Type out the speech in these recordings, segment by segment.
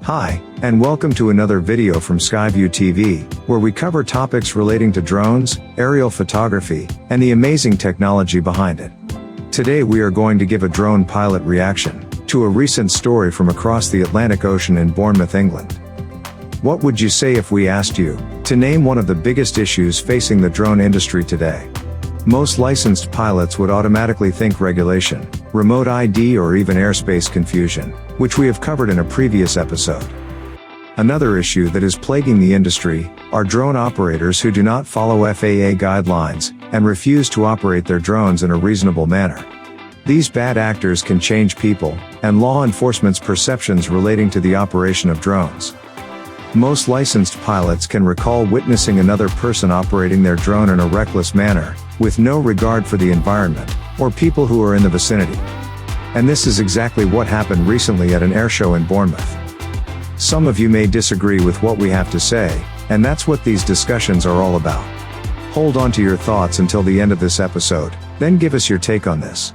Hi, and welcome to another video from Skyview TV, where we cover topics relating to drones, aerial photography, and the amazing technology behind it. Today we are going to give a drone pilot reaction to a recent story from across the Atlantic Ocean in Bournemouth, England. What would you say if we asked you to name one of the biggest issues facing the drone industry today? Most licensed pilots would automatically think regulation, remote ID, or even airspace confusion, which we have covered in a previous episode. Another issue that is plaguing the industry are drone operators who do not follow FAA guidelines and refuse to operate their drones in a reasonable manner. These bad actors can change people and law enforcement's perceptions relating to the operation of drones. Most licensed pilots can recall witnessing another person operating their drone in a reckless manner, with no regard for the environment or people who are in the vicinity. And this is exactly what happened recently at an airshow in Bournemouth. Some of you may disagree with what we have to say, and that's what these discussions are all about. Hold on to your thoughts until the end of this episode, then give us your take on this.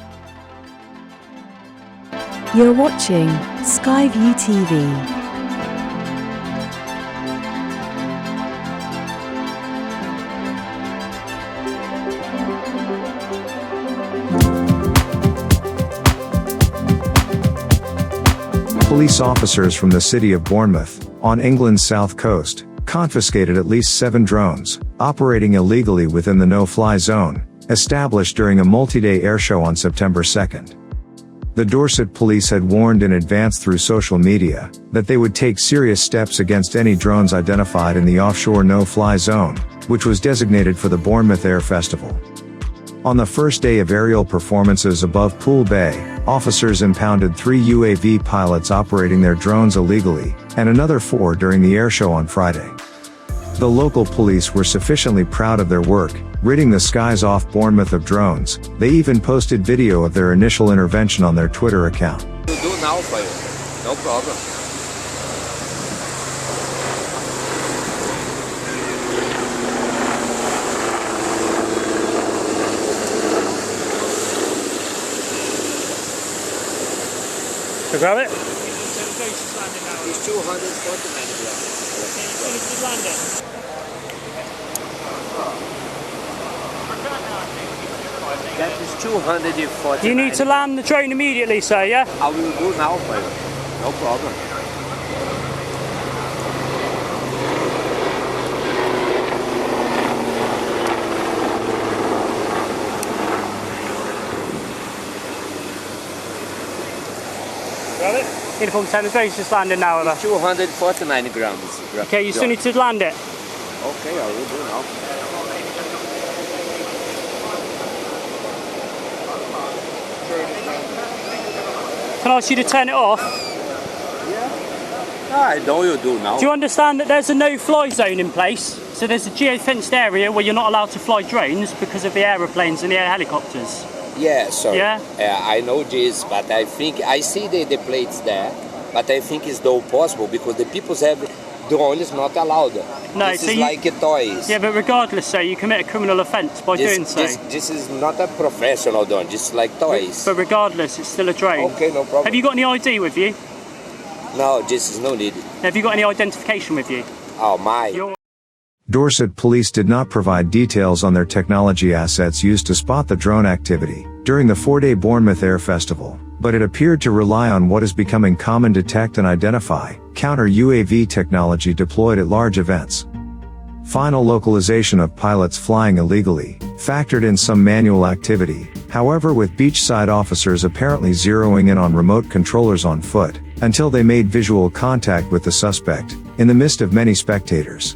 You're watching Skyview TV. Police officers from the city of Bournemouth, on England's south coast, confiscated at least 7 drones, operating illegally within the no-fly zone, established during a multi-day airshow on September 2nd. The Dorset police had warned in advance through social media that they would take serious steps against any drones identified in the offshore no-fly zone, which was designated for the Bournemouth Air Festival. On the first day of aerial performances above Poole Bay, officers impounded 3 UAV pilots operating their drones illegally, and another 4 during the airshow on Friday. The local police were sufficiently proud of their work, ridding the skies off Bournemouth of drones. They even posted video of their initial intervention on their Twitter account. We'll do now for you, no problem. To grab it? It's 249 grams. That is 249. You need to land the drone immediately, sir, yeah? I will do now for you. No problem. Got it? Uniform 10, the drone's just landing now, It's 249 grams. Okay, you still need to land it. Okay, I will do now. Can I ask you to turn it off? Yeah. I know you do now. Do you understand that there's a no-fly zone in place? So there's a geo-fenced area where you're not allowed to fly drones because of the aeroplanes and the air helicopters. Yeah, sorry. Yeah? I know this, but I think I see the plates there, but I think it's not possible because the people have drones not allowed. No, this so is like toys. Yeah, but regardless, sir, you commit a criminal offence by doing so. This is not a professional drone. This is like toys. But regardless, it's still a drone. Okay, no problem. Have you got any ID with you? No, this is no need. Have you got any identification with you? Oh my. Dorset police did not provide details on their technology assets used to spot the drone activity during the 4-day Bournemouth Air Festival, but it appeared to rely on what is becoming common: detect and identify counter-UAV technology deployed at large events. Final localization of pilots flying illegally factored in some manual activity, however, with beachside officers apparently zeroing in on remote controllers on foot until they made visual contact with the suspect in the midst of many spectators.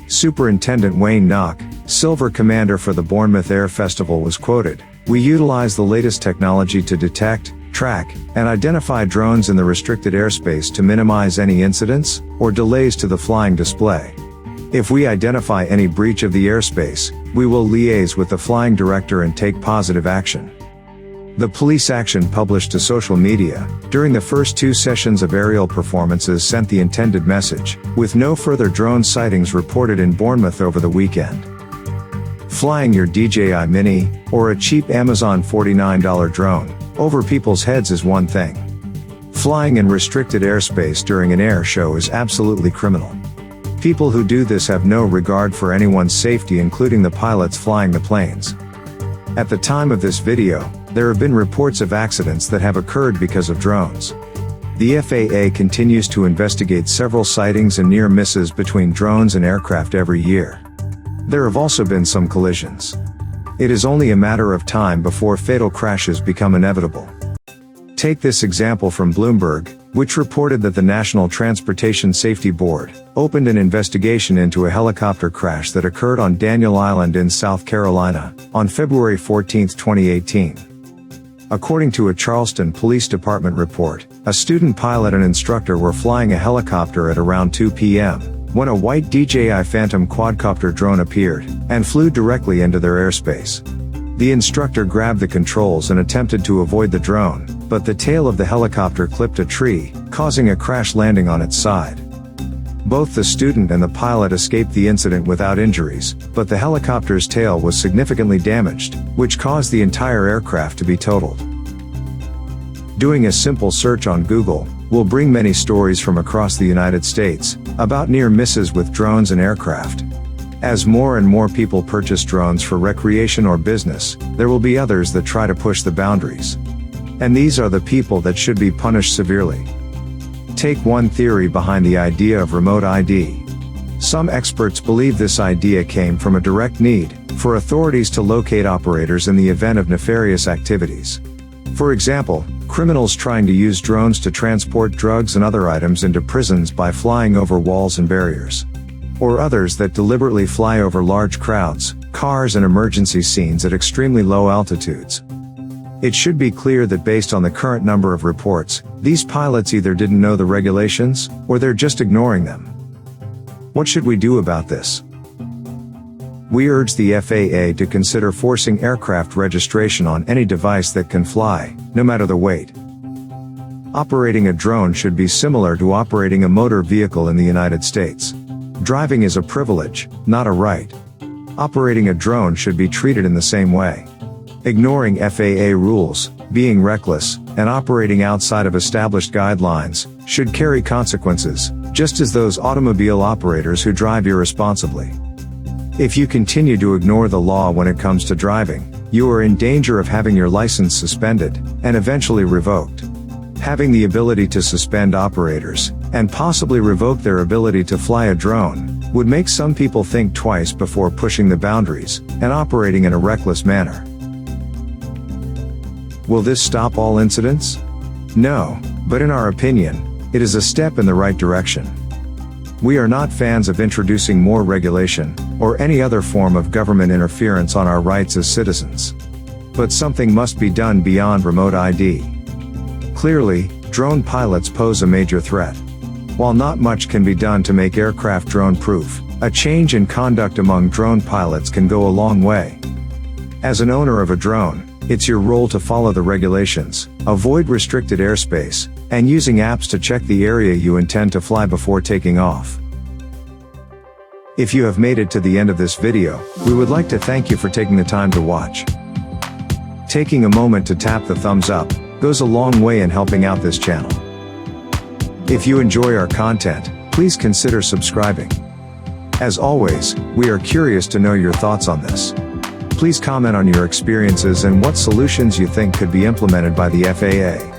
Superintendent Wayne Knock, Silver Commander for the Bournemouth Air Festival, was quoted, "We utilize the latest technology to detect, track, and identify drones in the restricted airspace to minimize any incidents or delays to the flying display. If we identify any breach of the airspace, we will liaise with the flying director and take positive action." The police action published to social media during the first 2 sessions of aerial performances sent the intended message, with no further drone sightings reported in Bournemouth over the weekend. Flying your DJI Mini, or a cheap Amazon $49 drone, over people's heads is one thing. Flying in restricted airspace during an air show is absolutely criminal. People who do this have no regard for anyone's safety, including the pilots flying the planes. At the time of this video, there have been reports of accidents that have occurred because of drones. The FAA continues to investigate several sightings and near misses between drones and aircraft every year. There have also been some collisions. It is only a matter of time before fatal crashes become inevitable. Take this example from Bloomberg, which reported that the National Transportation Safety Board opened an investigation into a helicopter crash that occurred on Daniel Island in South Carolina on February 14, 2018. According to a Charleston Police Department report, a student pilot and instructor were flying a helicopter at around 2 p.m. when a white DJI Phantom quadcopter drone appeared and flew directly into their airspace. The instructor grabbed the controls and attempted to avoid the drone, but the tail of the helicopter clipped a tree, causing a crash landing on its side. Both the student and the pilot escaped the incident without injuries, but the helicopter's tail was significantly damaged, which caused the entire aircraft to be totaled. Doing a simple search on Google will bring many stories from across the United States about near misses with drones and aircraft. As more and more people purchase drones for recreation or business, there will be others that try to push the boundaries. And these are the people that should be punished severely. Take one theory behind the idea of remote ID. Some experts believe this idea came from a direct need for authorities to locate operators in the event of nefarious activities. For example, criminals trying to use drones to transport drugs and other items into prisons by flying over walls and barriers. Or others that deliberately fly over large crowds, cars and emergency scenes at extremely low altitudes. It should be clear that based on the current number of reports, these pilots either didn't know the regulations, or they're just ignoring them. What should we do about this? We urge the FAA to consider forcing aircraft registration on any device that can fly, no matter the weight. Operating a drone should be similar to operating a motor vehicle in the United States. Driving is a privilege, not a right. Operating a drone should be treated in the same way. Ignoring FAA rules, being reckless, and operating outside of established guidelines should carry consequences, just as those automobile operators who drive irresponsibly. If you continue to ignore the law when it comes to driving, you are in danger of having your license suspended and eventually revoked. Having the ability to suspend operators and possibly revoke their ability to fly a drone would make some people think twice before pushing the boundaries and operating in a reckless manner. Will this stop all incidents? No, but in our opinion, it is a step in the right direction. We are not fans of introducing more regulation or any other form of government interference on our rights as citizens. But something must be done beyond remote ID. Clearly, drone pilots pose a major threat. While not much can be done to make aircraft drone-proof, a change in conduct among drone pilots can go a long way. As an owner of a drone, it's your role to follow the regulations, avoid restricted airspace, and using apps to check the area you intend to fly before taking off. If you have made it to the end of this video, we would like to thank you for taking the time to watch. Taking a moment to tap the thumbs up goes a long way in helping out this channel. If you enjoy our content, please consider subscribing. As always, we are curious to know your thoughts on this. Please comment on your experiences and what solutions you think could be implemented by the FAA.